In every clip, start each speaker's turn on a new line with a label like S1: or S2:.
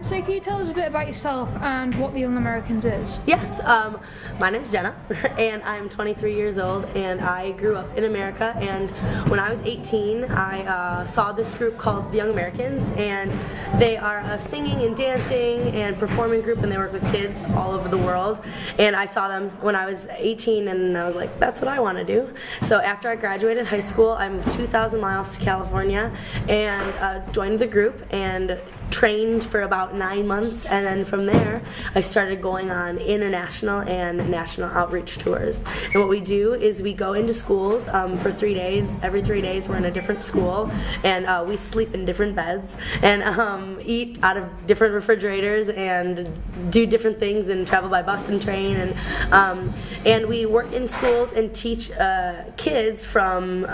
S1: So can you tell us a bit about yourself and what the Young Americans is?
S2: Yes, my name's Jenna and I'm 23 years old and I grew up in America, and when I was 18 I saw this group called the Young Americans, and they are a singing and dancing and performing group, and they work with kids all over the world. And I saw them when I was 18 and I was like, that's what I want to do. So after I graduated high school I moved 2,000 miles to California and joined the group and trained for about 9 months, and then from there I started going on international and national outreach tours. And what we do is we go into schools for 3 days. Every 3 days we're in a different school, and we sleep in different beds and eat out of different refrigerators and do different things and travel by bus and train, and we work in schools and teach kids from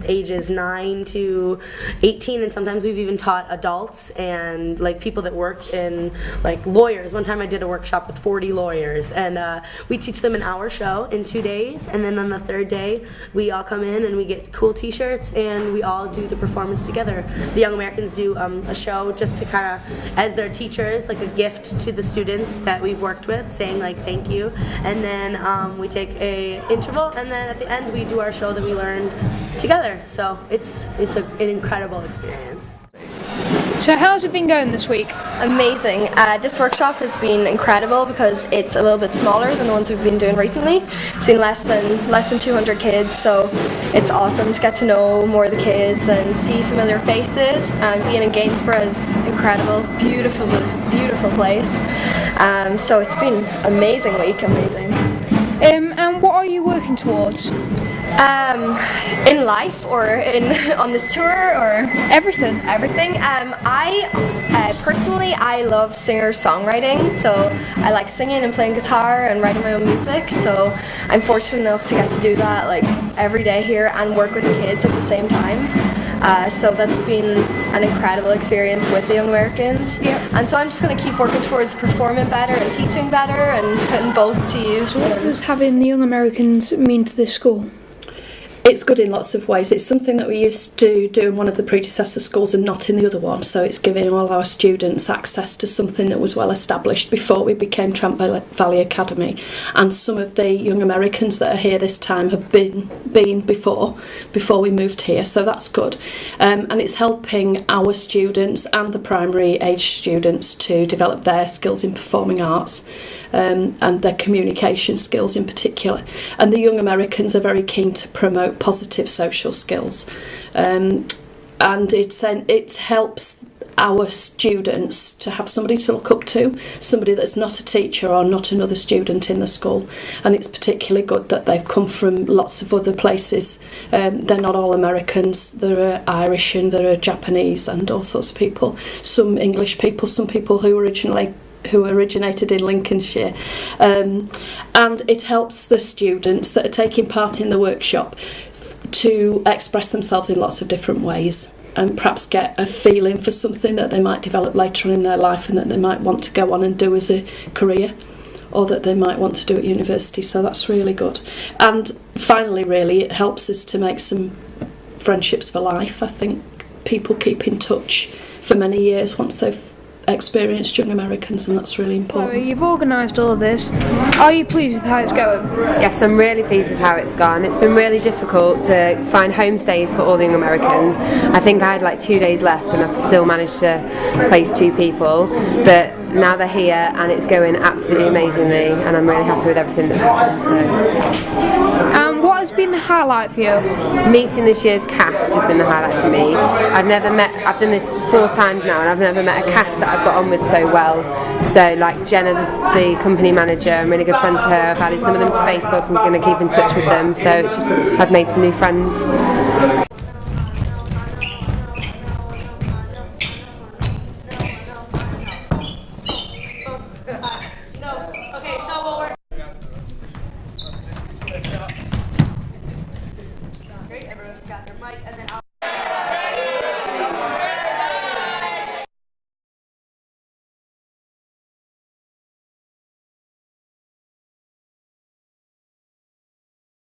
S2: ages 9 to 18, and sometimes we've even taught adults and like people that work in, like lawyers. One time I did a workshop with 40 lawyers, and we teach them an hour show in 2 days, and then on the third day we all come in and we get cool t-shirts and we all do the performance together. The Young Americans do a show just to kind of, as their teachers, like a gift to the students that we've worked with, saying like thank you, and then we take a interval, and then at the end we do our show that we learned together. So it's an incredible experience.
S1: So how's it been going this week?
S3: Amazing. This workshop has been incredible because it's a little bit smaller than the ones we've been doing recently. It's been less than 200 kids, so it's awesome to get to know more of the kids and see familiar faces. And being in Gainsborough is incredible, beautiful, beautiful place. So it's been amazing week, amazing.
S1: And what are you working towards?
S3: In life or on this tour, or
S1: Everything.
S3: everything. I personally love singer-songwriting, so I like singing and playing guitar and writing my own music, so I'm fortunate enough to get to do that like every day here and work with the kids at the same time. So that's been an incredible experience with the Young Americans.
S1: Yep.
S3: And so I'm just going to keep working towards performing better and teaching better and putting both to use.
S1: So what does having the Young Americans mean to this school?
S4: It's good in lots of ways. It's something that we used to do in one of the predecessor schools and not in the other one, so it's giving all our students access to something that was well established before we became Trent Valley Academy, and some of the Young Americans that are here this time have been before we moved here, so that's good. And it's helping our students and the primary age students to develop their skills in performing arts, and their communication skills in particular. And the Young Americans are very keen to promote positive social skills, and it helps our students to have somebody to look up to, somebody that's not a teacher or not another student in the school. And it's particularly good that they've come from lots of other places. They're not all Americans, there are Irish and there are Japanese and all sorts of people, some English people, some people who originated in Lincolnshire, and it helps the students that are taking part in the workshop to express themselves in lots of different ways and perhaps get a feeling for something that they might develop later on in their life and that they might want to go on and do as a career, or that they might want to do at university. So that's really good. And finally, really, it helps us to make some friendships for life. I think people keep in touch for many years once they've experienced Young Americans, and that's really important.
S1: Chloe, you've organised all of this. Are you pleased with how it's going?
S5: Yes, I'm really pleased with how it's gone. It's been really difficult to find homestays for all the Young Americans. I think I had like 2 days left and I've still managed to place 2 people, but now they're here and it's going absolutely amazingly, and I'm really happy with everything that's happened.
S1: What has been the highlight for you?
S5: Meeting this year's cast has been the highlight for me. I've done this 4 times now, and I've never met a cast that I've got on with so well. So like Jenna, the company manager, I'm really good friends with her. I've added some of them to Facebook. I'm going to keep in touch with them. So it's just, I've made some new friends.
S2: Great, everyone's got their mic, and then